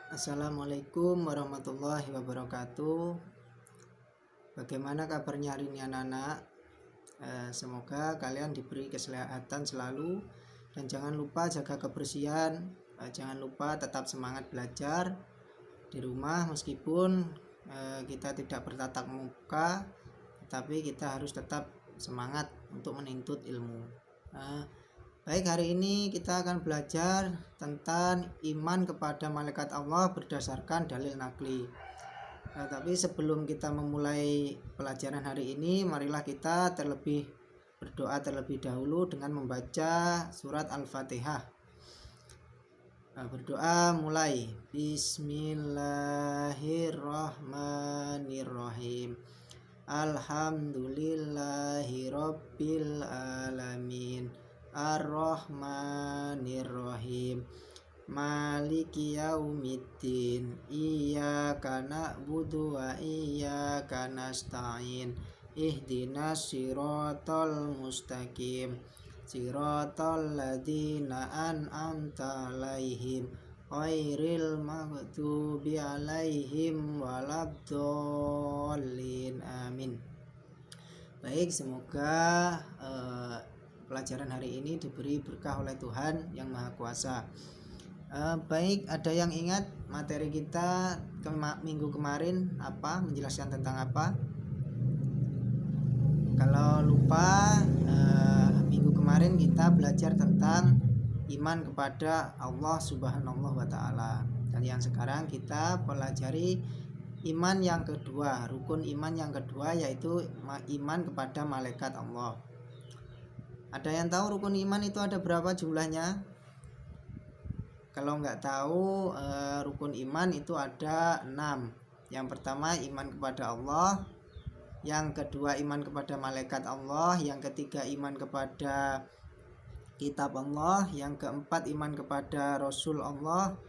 Assalamualaikum warahmatullahi wabarakatuh. Bagaimana kabarnya hari ini anak-anak? Semoga kalian diberi kesehatan selalu dan jangan lupa jaga kebersihan. Jangan lupa tetap semangat belajar di rumah meskipun kita tidak bertatap muka, tetapi kita harus tetap semangat untuk menuntut ilmu. Baik, hari ini kita akan belajar tentang iman kepada malaikat Allah berdasarkan dalil nakli. Tapi sebelum kita memulai pelajaran hari ini, marilah kita berdoa terlebih dahulu dengan membaca surat Al-Fatihah. Berdoa mulai. Bismillahirrahmanirrahim. Alhamdulillahi rabbil alamin. Ar-Rahmanir-Rahim. Maliki yaumiddin. Iyyaka na'budu wa iyyaka nasta'in. Ihdinas siratal mustaqim. Siratal ladzina an'amta 'alaihim ghairil maghdubi 'alaihim waladdallin. Amin. Baik, semoga pelajaran hari ini diberi berkah oleh Tuhan yang Maha Kuasa. Baik, ada yang ingat materi kita minggu kemarin apa? Menjelaskan tentang apa? Kalau lupa, minggu kemarin kita belajar tentang iman kepada Allah Subhanahu wa Ta'ala. Dan yang sekarang kita pelajari iman yang kedua, rukun iman yang kedua, yaitu iman kepada malaikat Allah. Ada yang tahu rukun iman itu ada berapa jumlahnya? Kalau nggak tahu, rukun iman itu ada 6. Yang pertama iman kepada Allah, yang kedua iman kepada malaikat Allah, yang ketiga iman kepada kitab Allah, yang keempat iman kepada Rasul Allah,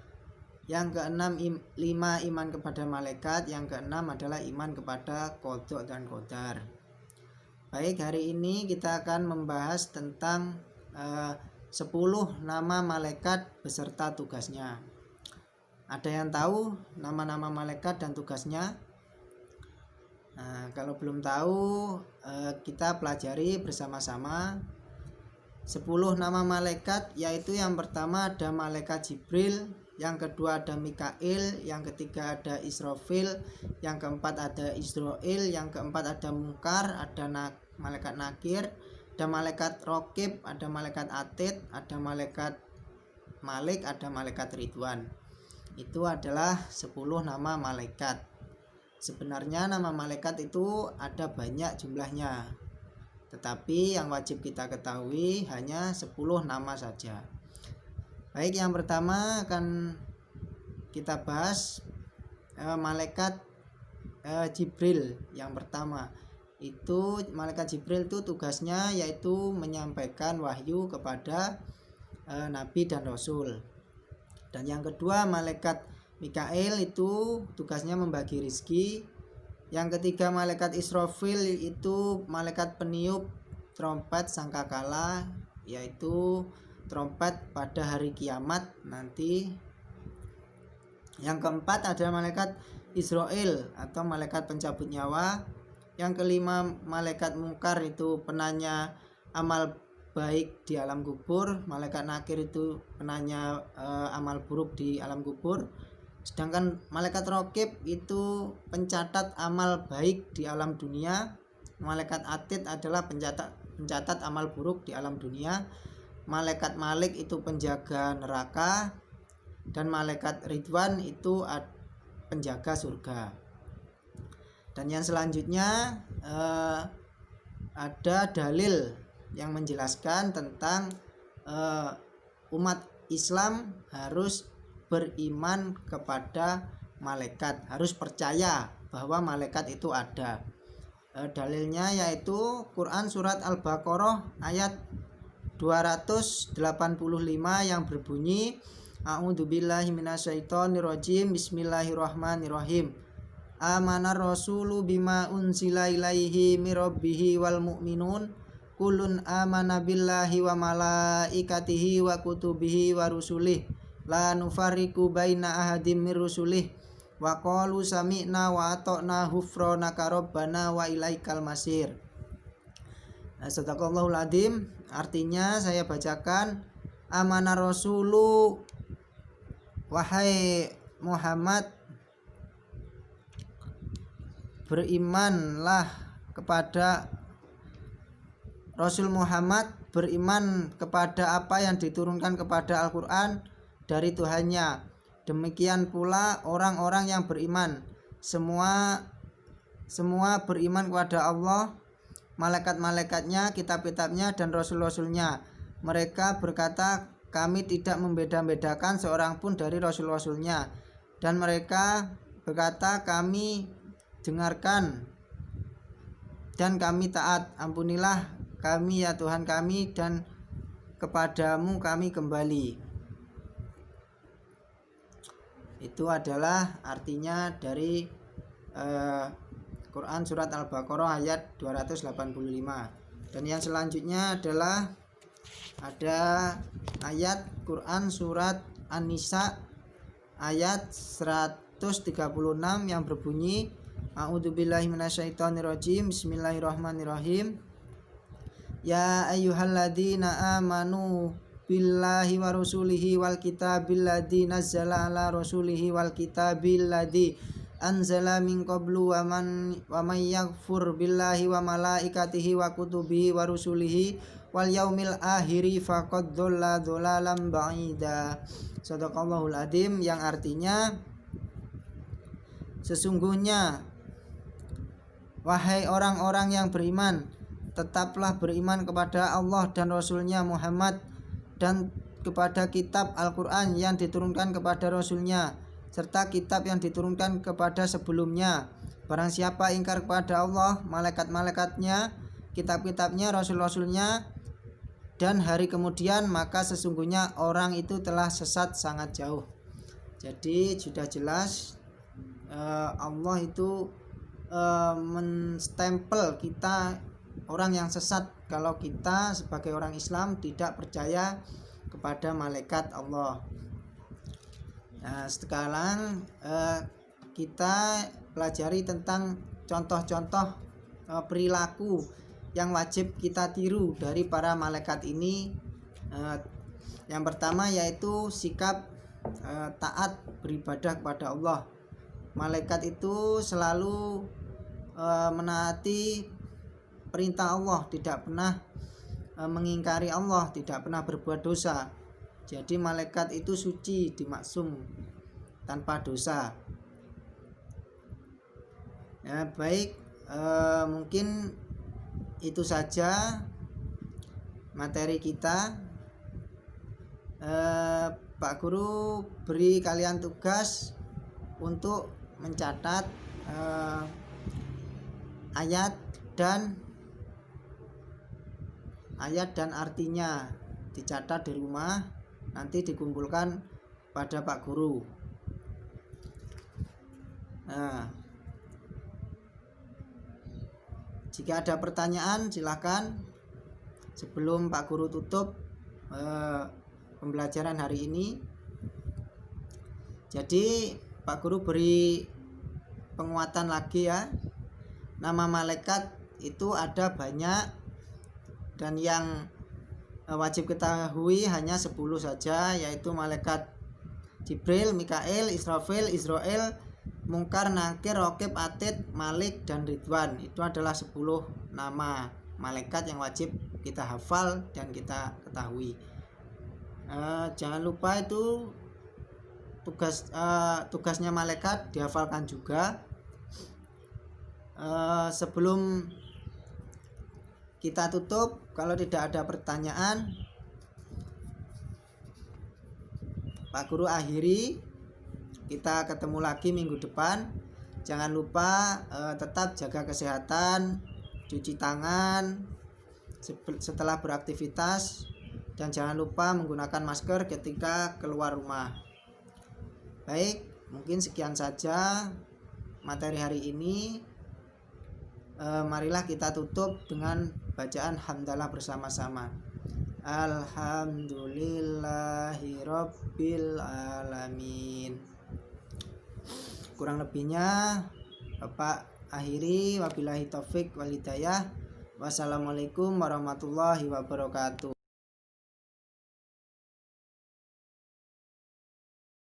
yang keenam 5 iman kepada malaikat, yang keenam adalah iman kepada qada dan qadar. Baik, hari ini kita akan membahas tentang 10 nama malaikat beserta tugasnya. Ada yang tahu nama-nama malaikat dan tugasnya? Nah, kalau belum tahu, kita pelajari bersama-sama. 10 nama malaikat, yaitu yang pertama ada malaikat Jibril, yang kedua ada Mikail, yang ketiga ada Israfil, yang keempat ada Israil, yang keempat ada Munkar, ada malaikat Nakir, ada malaikat Rokib, ada malaikat Atid, ada malaikat Malik, ada malaikat Ridwan. Itu adalah 10 nama malaikat. Sebenarnya nama malaikat itu ada banyak jumlahnya, tetapi yang wajib kita ketahui hanya 10 nama saja. Baik, yang pertama akan kita bahas malaikat Jibril. Yang pertama itu malaikat Jibril itu tugasnya yaitu menyampaikan wahyu kepada nabi dan rasul. Dan yang kedua malaikat Mikail itu tugasnya membagi rizki. Yang ketiga malaikat Israfil itu malaikat peniup trompet sangkakala, yaitu trompet pada hari kiamat nanti. Yang keempat ada malaikat Israil atau malaikat pencabut nyawa. Yang kelima malaikat Munkar itu penanya amal baik di alam kubur. Malaikat Nakir itu penanya amal buruk di alam kubur. Sedangkan malaikat Rokib itu pencatat amal baik di alam dunia. Malaikat Atid adalah pencatat amal buruk di alam dunia. Malaikat Malik itu penjaga neraka, dan malaikat Ridwan itu penjaga surga. Dan yang selanjutnya ada dalil yang menjelaskan tentang umat Islam harus beriman kepada malaikat, harus percaya bahwa malaikat itu ada. Dalilnya yaitu Quran surat Al-Baqarah ayat 285 yang berbunyi A'udzubillahi minasyaitonirrajim. Bismillahirrahmanirrahim. Amanar rasulu bima unzila ilaihi mirabbihi wal mu'minun kullun amana billahi wa malaikatihi wa kutubihi wa rusulih la nufarriqu baina ahadim mir rusulih wa qalu sami'na wa ata'na ghufranaka rabbana wa ilaikal masir. Sadaqallahul adzim. Artinya saya bacakan, amanah rasulu, wahai Muhammad, berimanlah kepada Rasul Muhammad, beriman kepada apa yang diturunkan kepada Al-Quran dari Tuhannya. Demikian pula orang-orang yang beriman, semua beriman kepada Allah, malaikat-malaikatnya, kitab-kitabnya, dan rasul-rasulnya. Mereka berkata, kami tidak membeda-bedakan seorang pun dari rasul-rasulnya. Dan mereka berkata, kami dengarkan dan kami taat. Ampunilah kami ya Tuhan kami, dan kepadamu kami kembali. Itu adalah artinya dari Quran surat Al-Baqarah ayat 285. Dan yang selanjutnya adalah ada ayat Quran surat An-Nisa ayat 136 yang berbunyi, A'udzubillahi minasyaitonirrajim, bismillahirrahmanirrahim. Ya ayyuhalladzina amanu billahi wa rasulihi wal kitabil ladzi nazzala ala rasulihi wal kitabil ladzi anzala min qablu wa man yaghfur billahi wa malaikatihi wa kutubihi wa rusulihi wal yaumil akhiri faqad dhalla dhalalan ba'ida. Shadaqallahul adzim, yang artinya, sesungguhnya wahai orang-orang yang beriman, tetaplah beriman kepada Allah dan Rasulnya Muhammad, dan kepada kitab Al-Quran yang diturunkan kepada Rasulnya, serta kitab yang diturunkan kepada sebelumnya. Barang siapa ingkar kepada Allah, malaikat-malaikatnya, kitab-kitabnya, rasul-rasulnya, dan hari kemudian, maka sesungguhnya orang itu telah sesat sangat jauh. Jadi sudah jelas Allah itu menstempel kita orang yang sesat kalau kita sebagai orang Islam tidak percaya kepada malaikat Allah. Nah, sekarang kita pelajari tentang contoh-contoh perilaku yang wajib kita tiru dari para malaikat ini. Yang pertama yaitu sikap taat beribadah kepada Allah. Malaikat itu selalu menaati perintah Allah, tidak pernah mengingkari Allah, tidak pernah berbuat dosa. Jadi malaikat itu suci, dimaksum, tanpa dosa. Ya, baik, mungkin itu saja materi kita. Pak Guru beri kalian tugas untuk mencatat ayat dan artinya, dicatat di rumah, nanti dikumpulkan pada Pak Guru. Nah, jika ada pertanyaan silakan sebelum Pak Guru tutup pembelajaran hari ini. Jadi Pak Guru beri penguatan lagi ya. Nama malaikat itu ada banyak, dan yang wajib ketahui hanya 10 saja, yaitu malaikat Jibril, Mikail, Israfil, Israel, Mungkar, Nakir, Raqib, Atid, Malik, dan Ridwan. Itu adalah 10 nama malaikat yang wajib kita hafal dan kita ketahui. Jangan lupa itu tugasnya malaikat dihafalkan juga. Sebelum kita tutup, kalau tidak ada pertanyaan, Pak Guru akhiri. Kita ketemu lagi minggu depan. Jangan lupa tetap jaga kesehatan, cuci tangan setelah beraktivitas, dan jangan lupa menggunakan masker ketika keluar rumah. Baik, mungkin sekian saja materi hari ini. Marilah kita tutup dengan bacaan hamdalah bersama-sama. Alhamdulillahirabbil alamin. Kurang lebihnya Bapak akhiri, wabillahi taufik wal hidayah. Wassalamualaikum warahmatullahi wabarakatuh.